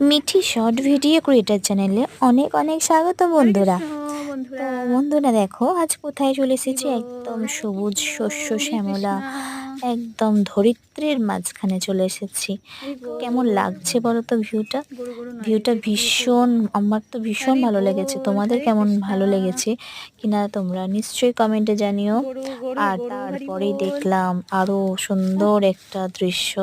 Mithi short video creator চ্যানেলে অনেক অনেক স্বাগত বন্ধুরা। তো বন্ধুরা দেখো আজ কোথায় চলে এসেছি, একদম সবুজ শস্য শ্যামলা, একদম ধরিত্রীর মাঝখানে চলে এসেছি। কেমন লাগছে বলো তো ভিউটা? ভিউটা ভীষণ, আমার তো ভীষণ ভালো লেগেছে। তোমাদের কেমন ভালো লেগেছে কিনা তোমরা নিশ্চয়ই কমেন্টে জানিও। আর তারপরেই দেখলাম আরও সুন্দর একটা দৃশ্য,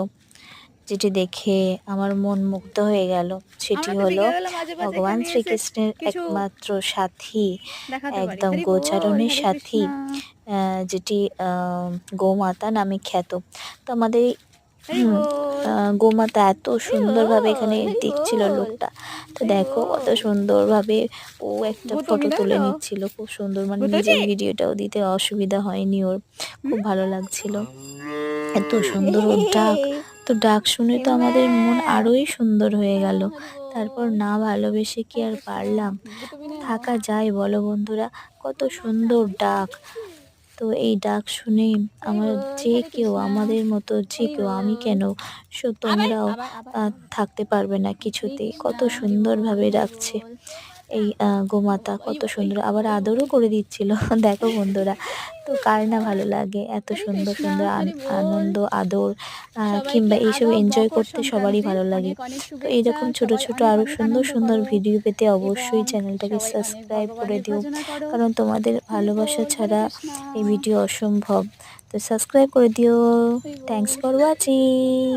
যেটি দেখে আমার মন মুগ্ধ হয়ে গেল। সেটি হলো ভগবান শ্রীকৃষ্ণের একমাত্র সাথী, একদম গোচারণের সাথী, যেটি গোমাতা নামে খ্যাত। তো আমাদের গোমাতা এত সুন্দরভাবে এখানে দেখছিল লোকটা। তো দেখো কত সুন্দরভাবে ও একটা ফটো তুলে নিচ্ছিল, খুব সুন্দর, মানে নিজের ভিডিওটাও দিতে অসুবিধা হয়নি ওর, খুব ভালো লাগছিল। এত সুন্দর ওর ডাক, তো ডাক শুনে তো আমাদের মন আরোই সুন্দর হয়ে গেল। তারপর না ভালোবেসে কি আর পারলাম, থাকা যায় বলো বন্ধুরা? কত সুন্দর ডাক। তো এই ডাক শুনে আমার যে কেউ, আমাদের মতো যে কেউ, আমি কেন, তোমরাও থাকতে পারবে না কিছুতেই। কত সুন্দরভাবে ডাকছে এই গোমাতা, কত সুন্দর, আবার আদরও করে দিচ্ছিল। দেখো বন্ধুরা, তো কার না ভালো লাগে এত সুন্দর সুন্দর আনন্দ আদর, কিংবা এইসব এনজয় করতে সবারই ভালো লাগে। তো এইরকম ছোট ছোট আরও সুন্দর সুন্দর ভিডিও পেতে অবশ্যই চ্যানেলটাকে সাবস্ক্রাইব করে দিও, কারণ তোমাদের ভালোবাসা ছাড়া এই ভিডিও অসম্ভব। তো সাবস্ক্রাইব করে দিও। Thanks for watching.